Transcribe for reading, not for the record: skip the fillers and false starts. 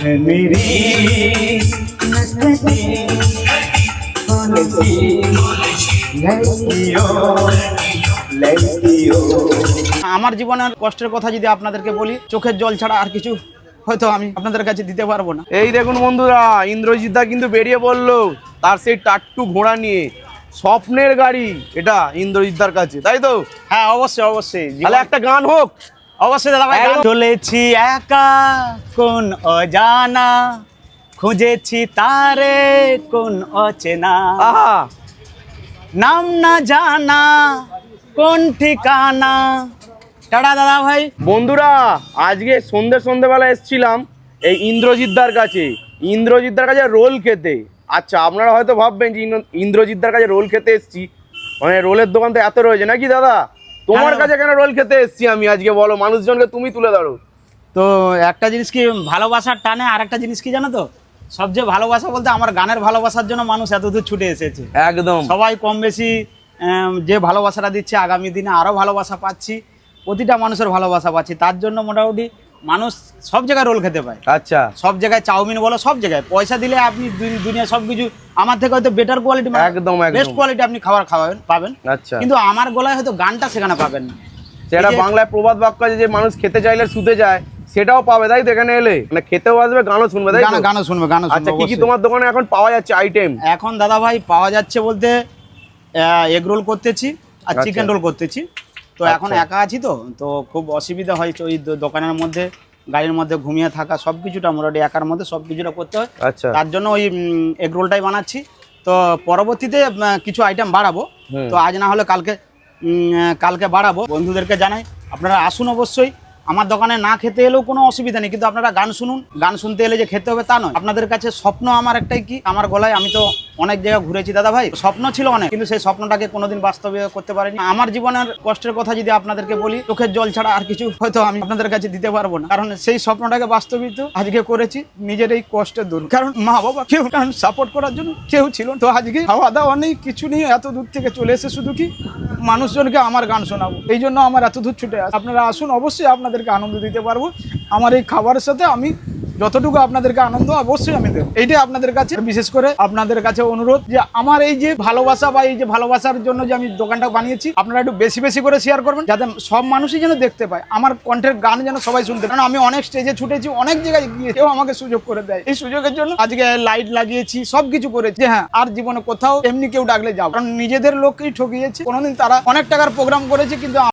আমার জীবনের কষ্টের কথা যদি আপনাদেরকে বলি, চোখের জল ছাড়া আর কিছু হয়তো আমি আপনাদের কাছে দিতে পারবো না। এই দেখুন বন্ধুরা, ইন্দ্রজিৎ দা কিন্তু বেরিয়ে পড়লো তার সেই টাট্টু ঘোড়া নিয়ে। স্বপ্নের গাড়ি এটা ইন্দ্রজিৎ দার কাছে, তাই তো? হ্যাঁ, অবশ্যই অবশ্যই। তাহলে একটা গান হোক। অবশ্যই দাদা ভাই। চলেছি একা কোন অজানা, খুঁজেছি তারে কোন অচেনা, আহা, নাম না জানা কোন ঠিকানা। টাটা দাদা ভাই। বন্ধুরা, আজকে সন্ধ্যেবেলা এসেছিলাম এই ইন্দ্রজিৎ দার কাছে। ইন্দ্রজিৎ দার কাছে রোল খেতে। আচ্ছা, আপনারা হয়তো ভাববেন যে ইন্দ্রজিৎ দার কাছে রোল খেতে এসেছি, মানে রোলের দোকান তো এত রয়েছে নাকি দাদা? তোমার কাছে কেন রোল খেতে এসেছি আমি আজকে, বলো? মানুষজনকে তুমি তুলে ধরো। তো একটা জিনিস কি, ভালোবাসার টানে আর একটা জিনিস কি জানো তো, সবচেয়ে ভালোবাসা বলতে আমার গানের ভালোবাসার জন্য মানুষ এত দূর ছুটে এসেছে। একদম সবাই কম বেশি যে ভালোবাসাটা দিচ্ছে, আগামী দিনে আরও ভালোবাসা পাচ্ছি, প্রতিটা মানুষের ভালোবাসা পাচ্ছি। তার জন্য মোটামুটি মানুষ সব জায়গায় রোল খেতে পায়। আচ্ছা, সব জায়গায় চাউমিন বলো, সব জায়গায় পয়সা দিলে আপনি দুনিয়া সব কিছু আমার থেকে হয়তো বেটার কোয়ালিটি, একদম বেস্ট কোয়ালিটি আপনি পাবেন। আচ্ছা, কিন্তু আমার গলায় হয়তো গানটা সেখানে পাবেন না। সেটা বাংলায় প্রবাদ বাক্য আছে যে মানুষ খেতে চাইলে শুতে যায়, সেটাও পাবে, তাই তো? এখানে এলে মানে খেতেও আসবে, গানও শুনবে, তাই? গানও শুনবে। আচ্ছা, কি কি তোমার দোকানে এখন পাওয়া যাচ্ছে আইটেম? এখন দাদা ভাই পাওয়া যাচ্ছে বলতে এগ রোল করতেছি আর চিকেন রোল করতেছি। তো এখন একা আছি, তো খুব অসুবিধা হয়েছে ওই দোকানের মধ্যে, গাড়ির মধ্যে ঘুমিয়ে থাকা, সব কিছুটা মোটামুটি একার মধ্যে সব কিছুটা করতে হয়। আচ্ছা, তার জন্য ওই এগ রোলটাই বানাচ্ছি। তো পরবর্তীতে কিছু আইটেম বাড়াবো। তো আজ না হলে কালকে বাড়াবো। বন্ধুদেরকে জানাই আপনারা আসুন অবশ্যই। আমার দোকানে না খেতে এলেও কোনো অসুবিধা নেই, কিন্তু আপনারা গান শুনুন। গান শুনতে এলে যে খেতে হবে তা নয়। আপনাদের কাছে স্বপ্ন আমার একটাই, কি আমার গলায়, আমি তো অনেক জায়গায় ঘুরেছি দাদা ভাই, স্বপ্ন ছিল অনেক, কিন্তু সেই স্বপ্নটাকে কোনোদিন বাস্তবে করতে পারিনি। আমার জীবনের কষ্টের কথা যদি আপনাদেরকে বলি, চোখের জল ছাড়া আর কিছু হয়তো আমি আপনাদের কাছে দিতে পারবো না। কারণ সেই স্বপ্নটাকে বাস্তবিত আজকে করেছি নিজের এই কষ্টের দূর। কারণ মা বাবা কেউ সাপোর্ট করার জন্য কেউ ছিল, তো আজকে খাওয়া দাওয়া নেই, কিছু নেই, এত দূর থেকে চলে এসে শুধু কি মানুষজনকে আমার গান শোনাবো, এই জন্য আমার এত দূর ছুটে আসে। আপনারা আসুন, অবশ্যই আপনাদেরকে আনন্দ দিতে পারবো। আমার এই খাবারের সাথে আমি যতটুকু আপনাদেরকে আনন্দ অবশ্যই আমি দেবো। এইটাই আপনাদের কাছে, বিশেষ করে আপনাদের কাছে অনুরোধ যে আমার এই যে ভালোবাসা বা এই যে ভালোবাসার জন্য যে আমি দোকানটা বানিয়েছি, আপনারা একটু বেশি বেশি করে শেয়ার করবেন, যাতে সব মানুষই যেন দেখতে পায়, আমার কণ্ঠের গান যেন সবাই শুনতে। কারণ আমি অনেক স্টেজে ছুটেছি, অনেক জায়গায় গিয়ে কেউ আমাকে সুযোগ করে দেয়। এই সুযোগের জন্য আজকে লাইট লাগিয়েছি, সব কিছু করেছি। হ্যাঁ, আর জীবনে কোথাও এমনি কেউ ডাকলে যাবো, কারণ নিজেদের লোককেই ঠকিয়েছি। কোনোদিন তারা অনেক টাকার প্রোগ্রাম করেছে, কিন্তু